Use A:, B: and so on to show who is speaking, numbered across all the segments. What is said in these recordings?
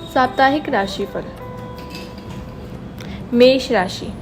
A: साप्ताहिक राशिफल। मेष राशि।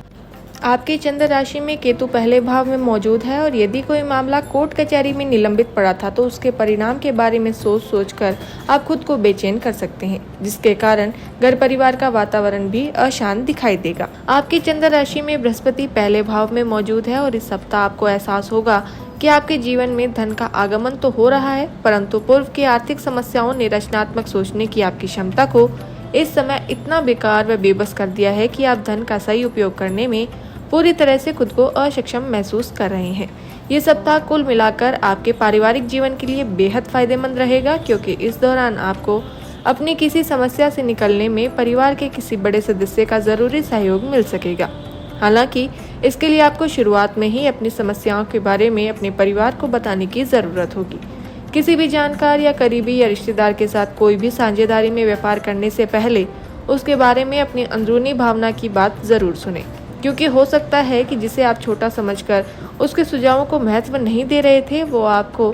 A: आपकी चंद्र राशि में केतु पहले भाव में मौजूद है और यदि कोई मामला कोर्ट कचहरी में निलंबित पड़ा था तो उसके परिणाम के बारे में सोचकर आप खुद को बेचैन कर सकते हैं, जिसके कारण घर परिवार का वातावरण भी अशांत दिखाई देगा। आपकी चंद्र राशि में बृहस्पति पहले भाव में मौजूद है और इस सप्ताह आपको एहसास होगा कि आपके जीवन में धन का आगमन तो हो रहा है, परंतु पूर्व की आर्थिक समस्याओं ने रचनात्मक सोचने की आपकी क्षमता को इस समय इतना बेकार व बेबस कर दिया है कि आप धन का सही उपयोग करने में पूरी तरह से खुद को अक्षम महसूस कर रहे हैं। ये सप्ताह कुल मिलाकर आपके पारिवारिक जीवन के लिए बेहद फायदेमंद रहेगा, क्योंकि इस दौरान आपको अपनी किसी समस्या से निकलने में परिवार के किसी बड़े सदस्य का जरूरी सहयोग मिल सकेगा। हालांकि इसके लिए आपको शुरुआत में ही अपनी समस्याओं के बारे में अपने परिवार को बताने की जरूरत होगी। किसी भी जानकार या करीबी या रिश्तेदार के साथ कोई भी साझेदारी में व्यापार करने से पहले उसके बारे में अपनी अंदरूनी भावना की बात जरूर सुने, क्योंकि हो सकता है कि जिसे आप छोटा समझकर उसके सुझावों को महत्व नहीं दे रहे थे, वो आपको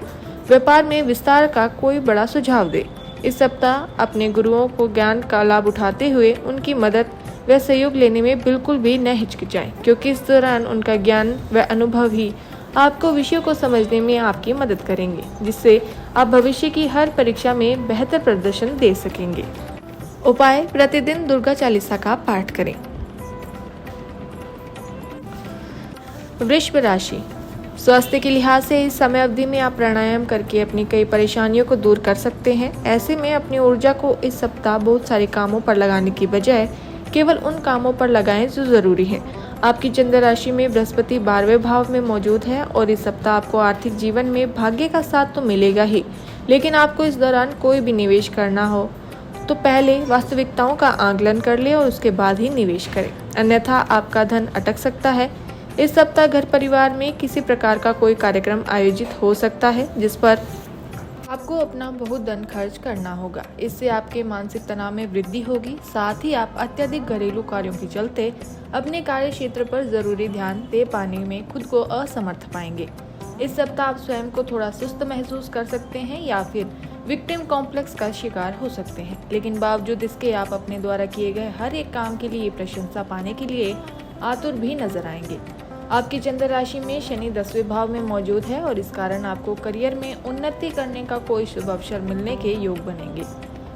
A: व्यापार में विस्तार का कोई बड़ा सुझाव दे। इस सप्ताह अपने गुरुओं को ज्ञान का लाभ उठाते हुए उनकी मदद व सहयोग लेने में बिल्कुल भी न हिचकिचाएं, क्योंकि इस दौरान उनका ज्ञान व अनुभव ही आपको विषयों को समझने में आपकी मदद करेंगे, जिससे आप भविष्य की हर परीक्षा में बेहतर प्रदर्शन दे सकेंगे। उपाय: प्रतिदिन दुर्गा चालीसा का पाठ करें। वृषभ राशि। स्वास्थ्य के लिहाज से इस समय अवधि में आप प्राणायाम करके अपनी कई परेशानियों को दूर कर सकते हैं। ऐसे में अपनी ऊर्जा को इस सप्ताह बहुत सारे कामों पर लगाने की बजाय केवल उन कामों पर लगाएं जो जरूरी हैं। आपकी चंद्र राशि में बृहस्पति 12वें भाव में मौजूद है और इस सप्ताह आपको आर्थिक जीवन में भाग्य का साथ तो मिलेगा ही, लेकिन आपको इस दौरान कोई भी निवेश करना हो तो पहले वास्तविकताओं का आकलन कर ले और उसके बाद ही निवेश करें, अन्यथा आपका धन अटक सकता है। इस सप्ताह घर परिवार में किसी प्रकार का कोई कार्यक्रम आयोजित हो सकता है जिस पर आपको अपना बहुत धन खर्च करना होगा। इससे आपके मानसिक तनाव में वृद्धि होगी। साथ ही आप अत्यधिक घरेलू कार्यों के चलते अपने कार्य क्षेत्र पर जरूरी ध्यान दे पाने में खुद को असमर्थ पाएंगे। इस सप्ताह आप स्वयं को थोड़ा सुस्त महसूस कर सकते हैं या फिर विक्टिम कॉम्प्लेक्स का शिकार हो सकते हैं, लेकिन बावजूद इसके आप अपने द्वारा किए गए हर एक काम के लिए प्रशंसा पाने के लिए आतुर भी नजर आएंगे। आपकी चंद्र राशि में शनि 10वें भाव में मौजूद है और इस कारण आपको करियर में उन्नति करने का कोई शुभ अवसर मिलने के योग बनेंगे।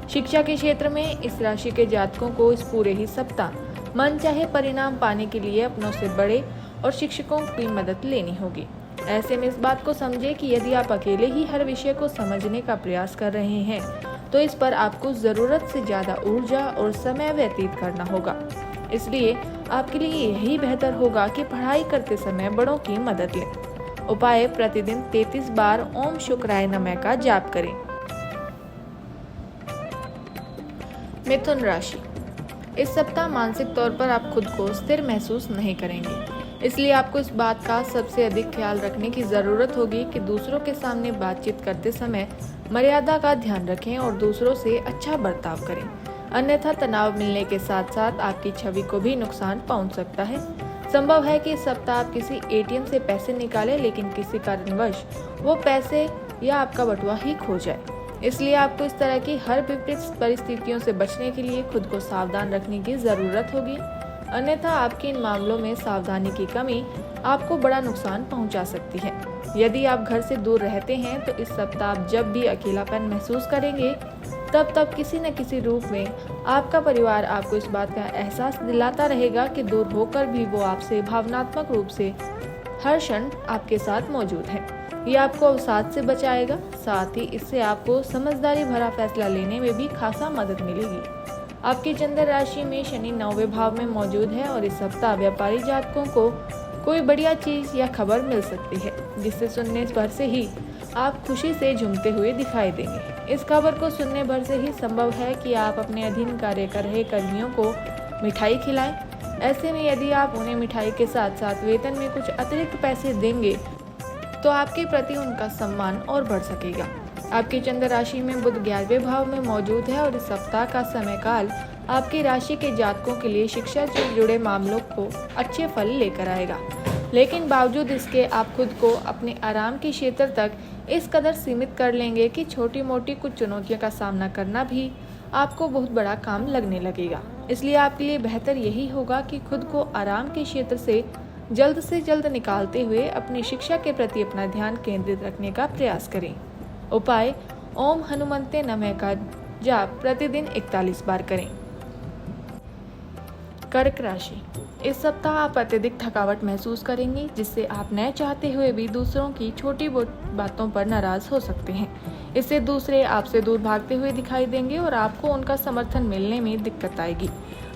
A: शिक्षा के क्षेत्र में इस राशि के जातकों को इस पूरे ही सप्ताह मनचाहे परिणाम पाने के लिए अपनों से बड़े और शिक्षकों की मदद लेनी होगी। ऐसे में इस बात को समझे कि यदि आप अकेले ही हर विषय को समझने का प्रयास कर रहे हैं तो इस पर आपको जरूरत से ज्यादा ऊर्जा और समय व्यतीत करना होगा। इसलिए आपके लिए यही बेहतर होगा कि पढ़ाई करते समय बड़ों की मदद लें। उपाय: प्रतिदिन 33 बार ओम शुक्राय नमः का जाप करें। मिथुन राशि। इस सप्ताह मानसिक तौर पर आप खुद को स्थिर महसूस नहीं करेंगे, इसलिए आपको इस बात का सबसे अधिक ख्याल रखने की जरूरत होगी कि दूसरों के सामने बातचीत करते समय मर्यादा का ध्यान रखें और दूसरों से अच्छा बर्ताव करें, अन्यथा तनाव मिलने के साथ साथ आपकी छवि को भी नुकसान पहुंच सकता है। संभव है कि इस सप्ताह आप किसी एटीएम से पैसे निकालें, लेकिन किसी कारणवश वो पैसे या आपका बटुआ ही खो जाए। इसलिए आपको इस तरह की हर विपरीत परिस्थितियों से बचने के लिए खुद को सावधान रखने की जरूरत होगी, अन्यथा आपकी इन मामलों में सावधानी की कमी आपको बड़ा नुकसान पहुंचा सकती है। यदि आप घर से दूर रहते हैं तो इस सप्ताह आप जब भी अकेलापन महसूस करेंगे तब किसी न किसी रूप में आपका परिवार आपको इस बात का एहसास दिलाता रहेगा कि दूर होकर भी वो आपसे भावनात्मक रूप से हर क्षण आपके साथ मौजूद है। ये आपको अवसाद से बचाएगा, साथ ही इससे आपको समझदारी भरा फैसला लेने में भी खासा मदद मिलेगी। आपकी चंद्र राशि में शनि 9वें भाव में मौजूद है और इस सप्ताह व्यापारी जातकों को कोई बढ़िया चीज या खबर मिल सकती है, जिससे सुनने भर से ही आप खुशी से झूमते हुए दिखाई देंगे। इस खबर को सुनने भर से ही संभव है कि आप अपने अधीन कार्य कर रहे कर्मियों को मिठाई खिलाएं। ऐसे में यदि आप उन्हें मिठाई के साथ साथ वेतन में कुछ अतिरिक्त पैसे देंगे तो आपके प्रति उनका सम्मान और बढ़ सकेगा। आपकी चंद्र राशि में बुध 11वें भाव में मौजूद है और इस सप्ताह का समय काल आपकी राशि के जातकों के लिए शिक्षा से जुड़े मामलों को अच्छे फल लेकर आएगा, लेकिन बावजूद इसके आप खुद को अपने आराम के क्षेत्र तक इस कदर सीमित कर लेंगे कि छोटी मोटी कुछ चुनौतियों का सामना करना भी आपको बहुत बड़ा काम लगने लगेगा। इसलिए आपके लिए बेहतर यही होगा कि खुद को आराम के क्षेत्र से जल्द निकालते हुए अपनी शिक्षा के प्रति अपना ध्यान केंद्रित रखने का प्रयास करें। उपाय: ओम हनुमंते नमः का जाप प्रतिदिन 41 बार करें। कर्क राशि, इस सप्ताह आप अत्यधिक थकावट महसूस करेंगे, जिससे आप न चाहते हुए भी दूसरों की छोटी बातों पर नाराज हो सकते हैं। इससे दूसरे आपसे दूर भागते हुए दिखाई देंगे और आपको उनका समर्थन मिलने में दिक्कत आएगी।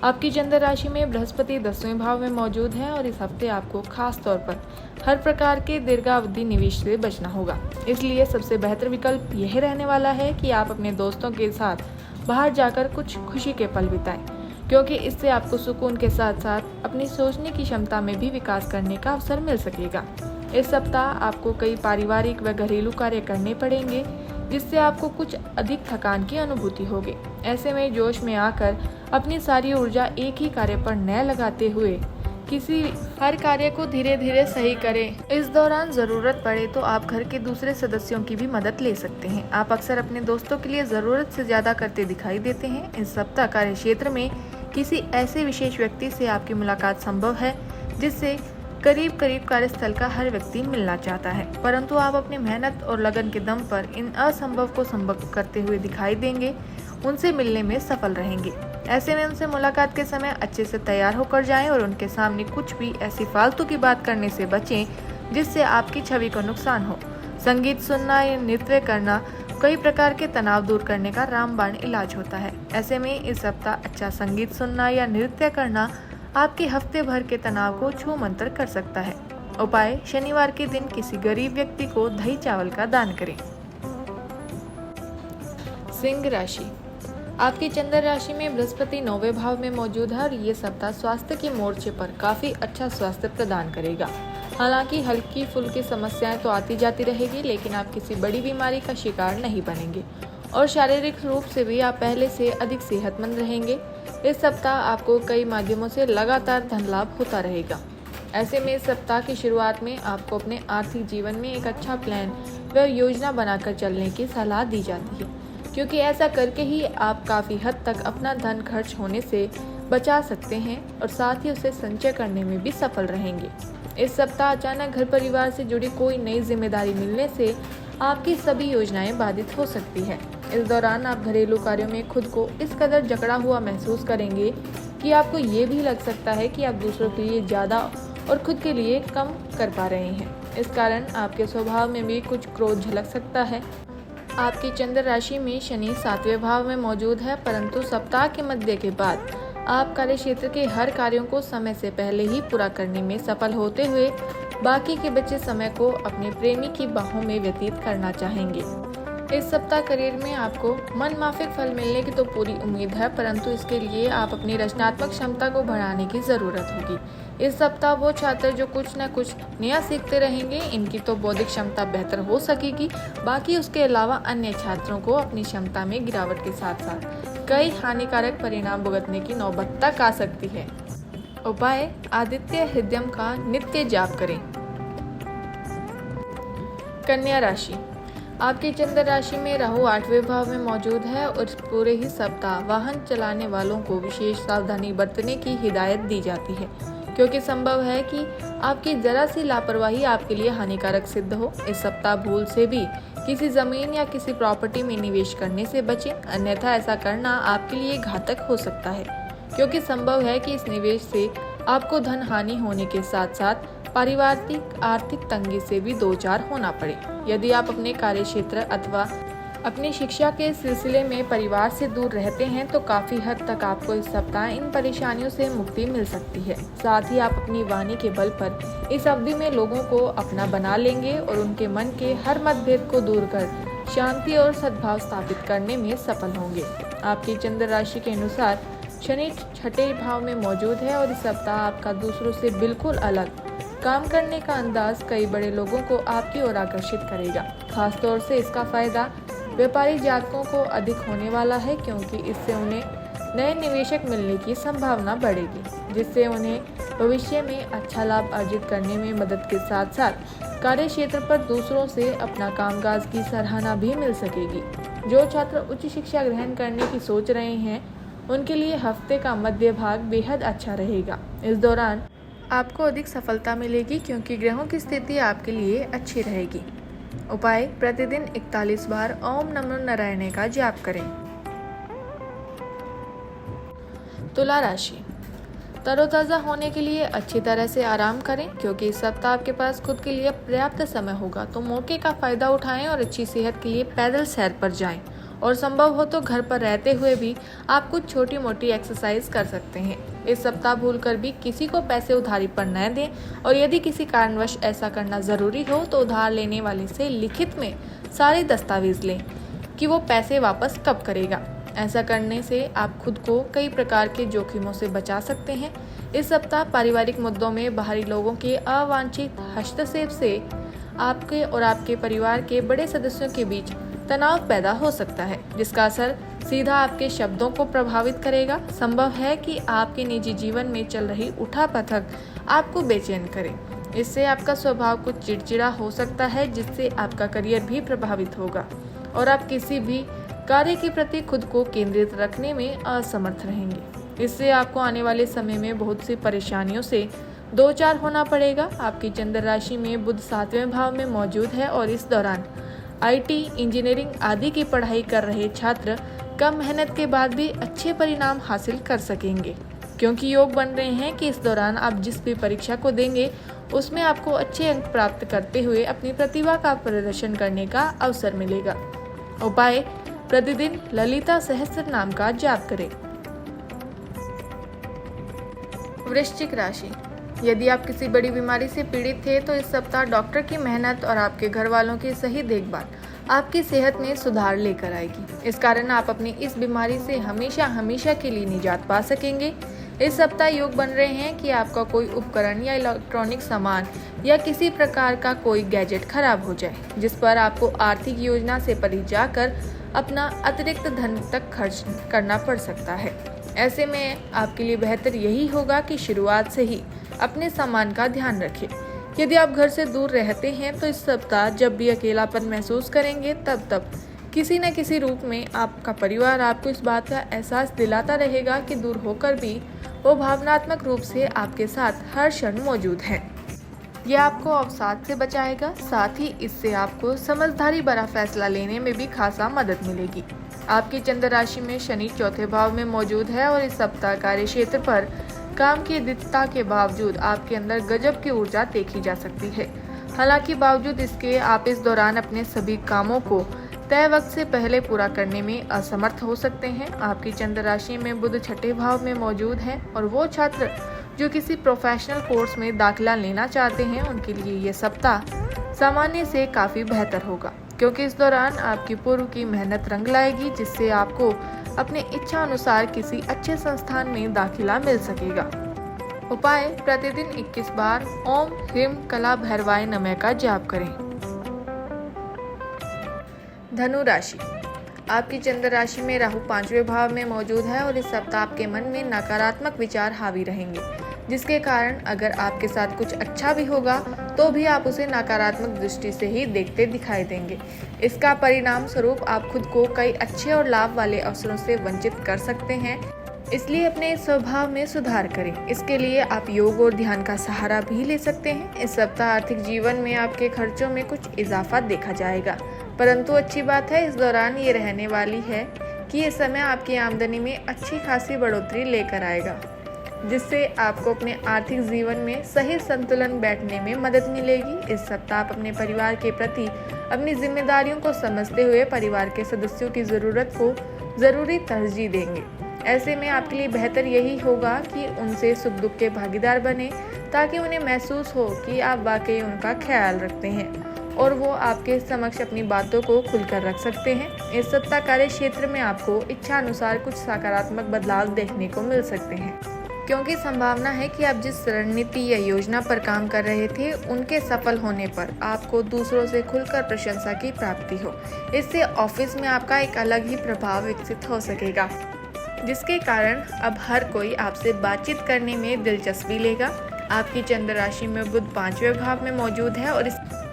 A: आपकी चंद्र राशि में बृहस्पति 10वें भाव में मौजूद है और इस हफ्ते आपको खास तौर पर हर प्रकार के दीर्घावधि निवेश से बचना होगा। इसलिए सबसे बेहतर विकल्प यह रहने वाला है कि आप अपने दोस्तों के साथ बाहर जाकर कुछ खुशी के पल बिताएं, क्योंकि इससे आपको सुकून के साथ साथ अपनी सोचने की क्षमता में भी विकास करने का अवसर मिल सकेगा। इस सप्ताह आपको कई पारिवारिक व घरेलू कार्य करने पड़ेंगे, जिससे आपको कुछ अधिक थकान की अनुभूति होगी। ऐसे में जोश में आकर अपनी सारी ऊर्जा एक ही कार्य पर न लगाते हुए हर कार्य को धीरे धीरे सही करें। इस दौरान जरूरत पड़े तो आप घर के दूसरे सदस्यों की भी मदद ले सकते हैं। आप अक्सर अपने दोस्तों के लिए जरूरत से ज्यादा करते दिखाई देते हैं। इस सप्ताह कार्य क्षेत्र में किसी ऐसे विशेष व्यक्ति से आपकी मुलाकात संभव है जिससे करीब कार्यस्थल का हर व्यक्ति मिलना चाहता है, परंतु आप अपनी मेहनत और लगन के दम पर इन असंभव को संभव करते हुए दिखाई देंगे, उनसे मिलने में सफल रहेंगे। ऐसे में उनसे मुलाकात के समय अच्छे से तैयार होकर जाएं और उनके सामने कुछ भी ऐसी फालतू की बात करने से बचें जिससे आपकी छवि को नुकसान हो। संगीत सुनना या नृत्य करना कई प्रकार के तनाव दूर करने का रामबाण इलाज होता है। ऐसे में इस सप्ताह अच्छा संगीत सुनना या नृत्य करना आपके हफ्ते भर के तनाव को छू मंतर कर सकता है। उपाय: शनिवार के दिन किसी गरीब व्यक्ति को दही चावल का दान करें। सिंह राशि, आपकी चंद्र राशि में बृहस्पति 9वें भाव में मौजूद है और ये सप्ताह स्वास्थ्य के मोर्चे पर काफी अच्छा स्वास्थ्य प्रदान करेगा। हालांकि हल्की फुल्की समस्याएं तो आती जाती रहेगी, लेकिन आप किसी बड़ी बीमारी का शिकार नहीं बनेंगे और शारीरिक रूप से भी आप पहले से अधिक सेहतमंद रहेंगे। इस सप्ताह आपको कई माध्यमों से लगातार धन लाभ होता रहेगा। ऐसे में इस सप्ताह की शुरुआत में आपको अपने आर्थिक जीवन में एक अच्छा प्लान व योजना बनाकर चलने की सलाह दी जाती है, क्योंकि ऐसा करके ही आप काफ़ी हद तक अपना धन खर्च होने से बचा सकते हैं और साथ ही उसे संचय करने में भी सफल रहेंगे। इस सप्ताह अचानक घर परिवार से जुड़ी कोई नई जिम्मेदारी मिलने से आपकी सभी योजनाएं बाधित हो सकती है। इस दौरान आप घरेलू कार्यों में खुद को इस कदर जकड़ा हुआ महसूस करेंगे कि आपको ये भी लग सकता है कि आप दूसरों के लिए ज़्यादा और खुद के लिए कम कर पा रहे हैं। इस कारण आपके स्वभाव में भी कुछ क्रोध झलक सकता है। आपकी चंद्र राशि में शनि 7वें भाव में मौजूद है, परंतु सप्ताह के मध्य के बाद आप कार्य क्षेत्र के हर कार्यों को समय से पहले ही पूरा करने में सफल होते हुए बाकी के बचे समय को अपने प्रेमी की बाहों में व्यतीत करना चाहेंगे। इस सप्ताह करियर में आपको मनमाफिक फल मिलने की तो पूरी उम्मीद है, परंतु इसके लिए आप अपनी रचनात्मक क्षमता को बढ़ाने की ज़रूरत होगी। इस सप्ताह वो छात्र जो कुछ न कुछ नया सीखते रहेंगे, इनकी तो बौद्धिक क्षमता बेहतर हो सकेगी। बाकी उसके अलावा अन्य छात्रों को अपनी क्षमता में गिरावट के साथ साथ कई हानिकारक परिणाम भुगतने की नौबत तक आ सकती है। उपाय: आदित्य हृदयम का नित्य जाप करें। कन्या राशि, आपकी चंद्र राशि में राहु 8वें भाव में मौजूद है और पूरे ही सप्ताह वाहन चलाने वालों को विशेष सावधानी बरतने की हिदायत दी जाती है, क्योंकि संभव है कि आपकी जरा सी लापरवाही आपके लिए हानिकारक सिद्ध हो। इस सप्ताह भूल से भी किसी जमीन या किसी प्रॉपर्टी में निवेश करने से बचें, अन्यथा ऐसा करना आपके लिए घातक हो सकता है, क्योंकि संभव है कि इस निवेश से आपको धन हानि होने के साथ साथ पारिवारिक आर्थिक तंगी से भी दो चार होना पड़े। यदि आप अपने कार्य क्षेत्र अथवा अपनी शिक्षा के सिलसिले में परिवार से दूर रहते हैं तो काफ़ी हद तक आपको इस सप्ताह इन परेशानियों से मुक्ति मिल सकती है। साथ ही आप अपनी वाणी के बल पर इस अवधि में लोगों को अपना बना लेंगे और उनके मन के हर मतभेद को दूर कर शांति और सद्भाव स्थापित करने में सफल होंगे। आपकी चंद्र राशि के अनुसार शनि 6ठे भाव में मौजूद है और इस सप्ताह आपका दूसरों से बिल्कुल अलग काम करने का अंदाज कई बड़े लोगों को आपकी ओर आकर्षित करेगा। खासतौर से इसका फायदा व्यापारी जातकों को अधिक होने वाला है, क्योंकि इससे उन्हें नए निवेशक मिलने की संभावना बढ़ेगी, जिससे उन्हें भविष्य में अच्छा लाभ अर्जित करने में मदद के साथ साथ कार्य क्षेत्र पर दूसरों से अपना कामकाज की सराहना भी मिल सकेगी। जो छात्र उच्च शिक्षा ग्रहण करने की सोच रहे हैं उनके लिए हफ्ते का मध्य भाग बेहद अच्छा रहेगा। इस दौरान आपको अधिक सफलता मिलेगी क्योंकि ग्रहों की स्थिति आपके लिए अच्छी रहेगी। उपाय: प्रतिदिन 41 बार ओम नमो नारायण का जाप करें। तुला राशि, तरोताज़ा होने के लिए अच्छी तरह से आराम करें क्योंकि इस सप्ताह आपके पास खुद के लिए पर्याप्त समय होगा, तो मौके का फायदा उठाएं और अच्छी सेहत के लिए पैदल सैर पर जाएं और संभव हो तो घर पर रहते हुए भी आप कुछ छोटी मोटी एक्सरसाइज कर सकते हैं। इस सप्ताह भूलकर भी किसी को पैसे उधारी पर न दें और यदि किसी कारणवश ऐसा करना जरूरी हो तो उधार लेने वाले से लिखित में सारे दस्तावेज लें कि वो पैसे वापस कब करेगा। ऐसा करने से आप खुद को कई प्रकार के जोखिमों से बचा सकते हैं। इस सप्ताह पारिवारिक मुद्दों में बाहरी लोगों के अवांछित हस्तक्षेप से आपके और आपके परिवार के बड़े सदस्यों के बीच तनाव पैदा हो सकता है, जिसका असर सीधा आपके शब्दों को प्रभावित करेगा। संभव है कि आपके निजी जीवन में चल रही उठापटक आपको बेचैन करे। इससे आपका स्वभाव कुछ चिड़चिड़ा हो सकता है, जिससे आपका करियर भी प्रभावित होगा और आप किसी भी कार्य के प्रति खुद को केंद्रित रखने में असमर्थ रहेंगे। इससे आपको आने वाले समय में बहुत सी परेशानियों से दो चार होना पड़ेगा। आपकी चंद्र राशि में बुध 7वें भाव में मौजूद है और इस दौरान IT, इंजीनियरिंग आदि की पढ़ाई कर रहे छात्र कम मेहनत के बाद भी अच्छे परिणाम हासिल कर सकेंगे, क्योंकि योग बन रहे हैं कि इस दौरान आप जिस भी परीक्षा को देंगे उसमें आपको अच्छे अंक प्राप्त करते हुए अपनी प्रतिभा का प्रदर्शन करने का अवसर मिलेगा। उपाय: प्रतिदिन ललिता सहस्त्र नाम का जाप करें। वृश्चिक राशि, यदि आप किसी बड़ी बीमारी से पीड़ित थे तो इस सप्ताह डॉक्टर की मेहनत और आपके घर वालों की सही देखभाल आपकी सेहत में सुधार लेकर आएगी। इस कारण आप अपनी इस बीमारी से हमेशा हमेशा के लिए निजात पा सकेंगे। इस सप्ताह योग बन रहे हैं कि आपका कोई उपकरण या इलेक्ट्रॉनिक सामान या किसी प्रकार का कोई गैजेट खराब हो जाए, जिस पर आपको आर्थिक योजना से परे जाकर अपना अतिरिक्त धन तक खर्च करना पड़ सकता है। ऐसे में आपके लिए बेहतर यही होगा कि शुरुआत से ही अपने सामान का ध्यान रखें। यदि आप घर से दूर रहते हैं तो इस सप्ताह जब भी अकेलापन महसूस करेंगे तब किसी न किसी रूप में आपका परिवार आपको इस बात का एहसास दिलाता रहेगा कि दूर होकर भी वो भावनात्मक रूप से आपके साथ हर क्षण मौजूद है। यह आपको अवसाद से बचाएगा, साथ ही इससे आपको समझदारी भरा फैसला लेने में भी खासा मदद मिलेगी। आपकी चंद्र राशि में शनि 4थे भाव में मौजूद है और इस सप्ताह कार्य क्षेत्र पर काम की अधिकता के बावजूद आपके अंदर गजब की ऊर्जा देखी जा सकती है। हालांकि बावजूद इसके आप इस दौरान अपने सभी कामों को तय वक्त से पहले पूरा करने में असमर्थ हो सकते हैं। आपकी चंद्र राशि में बुध 6ठे भाव में मौजूद है और वो छात्र जो किसी प्रोफेशनल कोर्स में दाखिला लेना चाहते हैं उनके लिए ये सप्ताह सामान्य से काफ़ी बेहतर होगा, क्योंकि इस दौरान आपकी पूर्व की मेहनत रंग लाएगी, जिससे आपको अपने इच्छा अनुसार किसी अच्छे संस्थान में दाखिला मिल सकेगा। उपाय: प्रतिदिन 21 बार ओम ह्रीं कला भैरवाय नमः का जाप करें। धनु राशि, आपकी चंद्र राशि में राहु 5वें भाव में मौजूद है और इस सप्ताह आपके मन में नकारात्मक विचार हावी रहेंगे, जिसके कारण अगर आपके साथ कुछ अच्छा भी होगा तो भी आप उसे नकारात्मक दृष्टि से ही देखते दिखाई देंगे। इसका परिणाम स्वरूप आप खुद को कई अच्छे और लाभ वाले अवसरों से वंचित कर सकते हैं, इसलिए अपने स्वभाव में सुधार करें। इसके लिए आप योग और ध्यान का सहारा भी ले सकते हैं। इस सप्ताह आर्थिक जीवन में आपके खर्चों में कुछ इजाफा देखा जाएगा, परंतु अच्छी बात है इस दौरान ये रहने वाली है कि ये समय आपकी आमदनी में अच्छी खासी बढ़ोतरी लेकर आएगा, जिससे आपको अपने आर्थिक जीवन में सही संतुलन बैठने में मदद मिलेगी। इस सप्ताह आप अपने परिवार के प्रति अपनी जिम्मेदारियों को समझते हुए परिवार के सदस्यों की ज़रूरत को ज़रूरी तरजीह देंगे। ऐसे में आपके लिए बेहतर यही होगा कि उनसे सुख दुख के भागीदार बने, ताकि उन्हें महसूस हो कि आप वाकई उनका ख्याल रखते हैं और वो आपके समक्ष अपनी बातों को खुलकर रख सकते हैं। इस सप्ताह कार्य क्षेत्र में आपको इच्छा अनुसार कुछ सकारात्मक बदलाव देखने को मिल सकते हैं, क्योंकि संभावना है कि आप जिस रणनीति या योजना पर काम कर रहे थे उनके सफल होने पर आपको दूसरों से खुलकर प्रशंसा की प्राप्ति हो। इससे ऑफिस में आपका एक अलग ही प्रभाव विकसित हो सकेगा, जिसके कारण अब हर कोई आपसे बातचीत करने में दिलचस्पी लेगा। आपकी चंद्र राशि में बुध 5वें भाव में मौजूद है और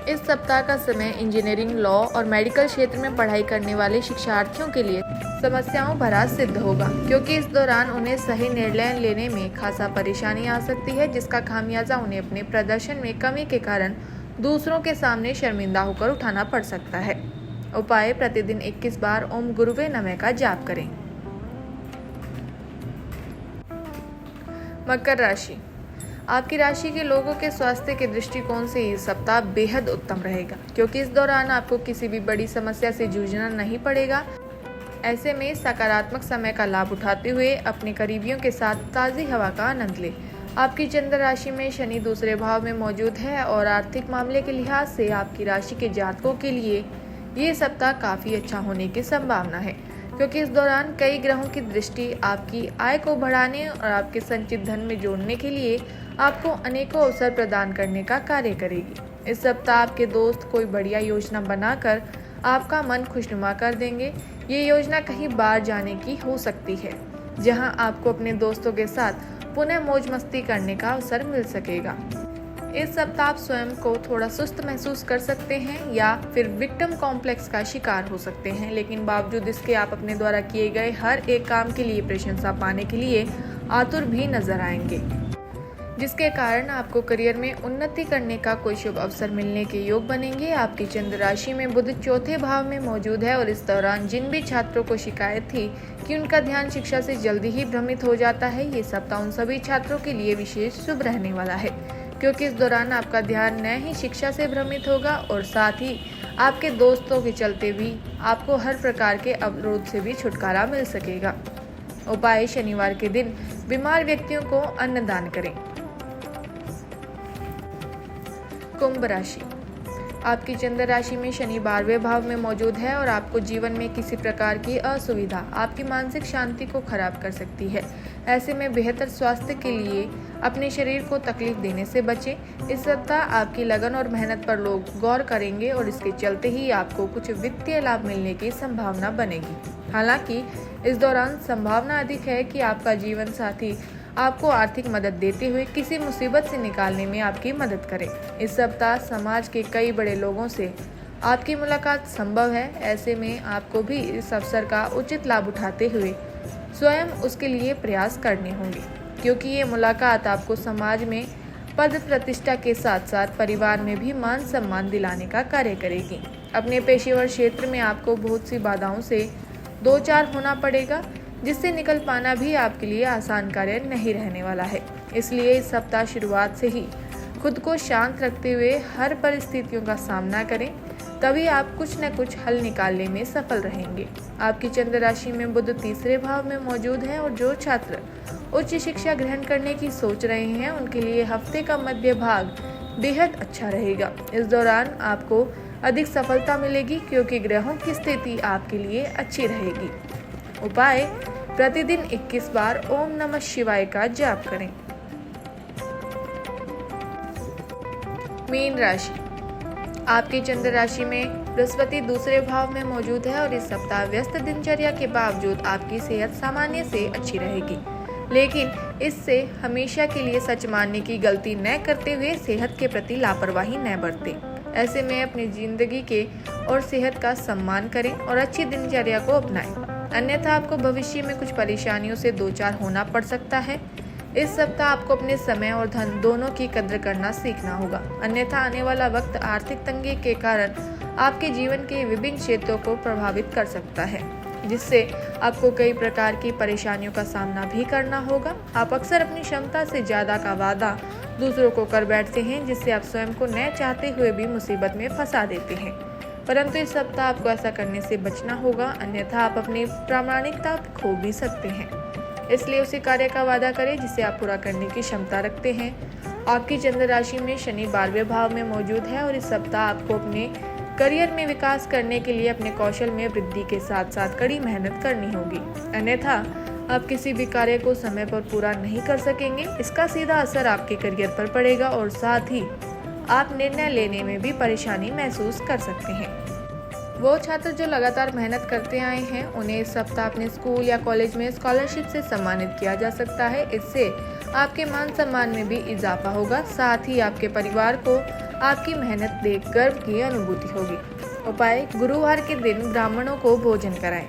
A: इस सप्ताह का समय इंजीनियरिंग, लॉ और मेडिकल क्षेत्र में पढ़ाई करने वाले शिक्षार्थियों के लिए समस्याओं भरा सिद्ध होगा, क्योंकि इस दौरान उन्हें सही निर्णय लेने में खासा परेशानी आ सकती है, जिसका खामियाजा उन्हें अपने प्रदर्शन में कमी के कारण दूसरों के सामने शर्मिंदा होकर उठाना पड़ सकता है। उपाय: प्रतिदिन 21 बार ओम गुरुवे नमः का जाप करें। मकर राशि। आपकी राशि के लोगों के स्वास्थ्य के दृष्टिकोण से इस सप्ताह बेहद उत्तम रहेगा, क्योंकि इस दौरान आपको किसी भी बड़ी समस्या से जूझना नहीं पड़ेगा। ऐसे में सकारात्मक समय का लाभ उठाते हुए अपने करीबियों के साथ ताज़ी हवा का आनंद लें। आपकी चंद्र राशि में शनि दूसरे भाव में मौजूद है और आर्थिक मामले के लिहाज से आपकी राशि के जातकों के लिए ये सप्ताह काफ़ी अच्छा होने की संभावना है, क्योंकि इस दौरान कई ग्रहों की दृष्टि आपकी आय को बढ़ाने और आपके संचित धन में जोड़ने के लिए आपको अनेकों अवसर प्रदान करने का कार्य करेगी। इस सप्ताह आपके दोस्त कोई बढ़िया योजना बनाकर आपका मन खुशनुमा कर देंगे। ये योजना कहीं बाहर जाने की हो सकती है, जहां आपको अपने दोस्तों के साथ पुनः मौज मस्ती करने का अवसर मिल सकेगा। इस सप्ताह आप स्वयं को थोड़ा सुस्त महसूस कर सकते हैं या फिर विक्टिम कॉम्प्लेक्स का शिकार हो सकते हैं, लेकिन बावजूद इसके आप अपने द्वारा किए गए हर एक काम के लिए प्रशंसा पाने के लिए आतुर भी नजर आएंगे, जिसके कारण आपको करियर में उन्नति करने का कोई शुभ अवसर मिलने के योग बनेंगे। आपकी चंद्र राशि में बुध चौथे भाव में मौजूद है और इस दौरान जिन भी छात्रों को शिकायत थी कि उनका ध्यान शिक्षा से जल्दी ही भ्रमित हो जाता है, ये सप्ताह उन सभी छात्रों के लिए विशेष शुभ रहने वाला है, क्योंकि इस दौरान आपका ध्यान न ही शिक्षा से भ्रमित होगा और साथ ही आपके दोस्तों के चलते भी आपको हर प्रकार के अवरोध से भी छुटकारा मिल सकेगा। उपाय: शनिवार के दिन बीमार व्यक्तियों को अन्न दान करें। कुंभ राशि। आपकी चंद्र राशि में शनि 12वें भाव में मौजूद है और आपको जीवन में किसी प्रकार की असुविधा आपकी मानसिक शांति को खराब कर सकती है। ऐसे में बेहतर स्वास्थ्य के लिए अपने शरीर को तकलीफ देने से बचें। इस सप्ताह आपकी लगन और मेहनत पर लोग गौर करेंगे और इसके चलते ही आपको कुछ वित्तीय लाभ मिलने की संभावना बनेगी। हालांकि इस दौरान संभावना अधिक है कि आपका जीवन साथी आपको आर्थिक मदद देते हुए किसी मुसीबत से निकालने में आपकी मदद करें। इस सप्ताह समाज के कई बड़े लोगों से आपकी मुलाकात संभव है। ऐसे में आपको भी इस अवसर का उचित लाभ उठाते हुए स्वयं उसके लिए प्रयास करने होंगे, क्योंकि ये मुलाकात आपको समाज में पद प्रतिष्ठा के साथ साथ परिवार में भी मान सम्मान दिलाने का कार्य करेगी। अपने पेशेवर क्षेत्र में आपको बहुत सी बाधाओं से दो चार होना पड़ेगा, जिससे निकल पाना भी आपके लिए आसान कार्य नहीं रहने वाला है। इसलिए इस सप्ताह शुरुआत से ही खुद को शांत रखते हुए हर परिस्थितियों का सामना करें, तभी आप कुछ न कुछ हल निकालने में सफल रहेंगे। आपकी चंद्र राशि में बुध तीसरे भाव में मौजूद है और जो छात्र उच्च शिक्षा ग्रहण करने की सोच रहे हैं, उनके लिए हफ्ते का मध्य भाग बेहद अच्छा रहेगा। इस दौरान आपको अधिक सफलता मिलेगी, क्योंकि ग्रहों की स्थिति आपके लिए अच्छी रहेगी। उपाय: प्रतिदिन 21 बार ओम नमः शिवाय का जाप करें। मीन राशि। आपकी चंद्र राशि में बृहस्पति दूसरे भाव में मौजूद है और इस सप्ताह व्यस्त दिनचर्या के बावजूद आपकी सेहत सामान्य से अच्छी रहेगी, लेकिन इससे हमेशा के लिए सच मानने की गलती न करते हुए सेहत के प्रति लापरवाही न बरतें। ऐसे में अपनी जिंदगी के और सेहत का सम्मान करें और अच्छी दिनचर्या को अपनाएं, अन्यथा आपको भविष्य में कुछ परेशानियों से दो चार होना पड़ सकता है। इस सप्ताह आपको अपने समय और धन दोनों की कद्र करना सीखना होगा, अन्यथा आने वाला वक्त आर्थिक तंगी के कारण आपके जीवन के विभिन्न क्षेत्रों को प्रभावित कर सकता है, जिससे आपको कई प्रकार की परेशानियों का सामना भी करना होगा। आप अक्सर अपनी क्षमता से ज्यादा का वादा दूसरों को कर बैठते हैं, जिससे आप स्वयं को न चाहते हुए भी मुसीबत में फंसा देते हैं, परंतु इस सप्ताह आपको ऐसा करने से बचना होगा, अन्यथा आप अपनी प्रामाणिकता खो भी सकते हैं। इसलिए उसी कार्य का वादा करें जिसे आप पूरा करने की क्षमता रखते हैं। आपकी चंद्र राशि में शनि 12वें भाव में मौजूद है और इस सप्ताह आपको अपने करियर में विकास करने के लिए अपने कौशल में वृद्धि के साथ साथ कड़ी मेहनत करनी होगी, अन्यथा आप किसी भी कार्य को समय पर पूरा नहीं कर सकेंगे। इसका सीधा असर आपके करियर पर पड़ेगा और साथ ही आप निर्णय लेने में भी परेशानी महसूस कर सकते हैं। वो छात्र जो लगातार मेहनत करते आए हैं, उन्हें इस सप्ताह अपने स्कूल या कॉलेज में स्कॉलरशिप से सम्मानित किया जा सकता है। इससे आपके मान सम्मान में भी इजाफा होगा, साथ ही आपके परिवार को आपकी मेहनत देख गर्व की अनुभूति होगी। उपाय: गुरुवार के दिन ब्राह्मणों को भोजन कराएं।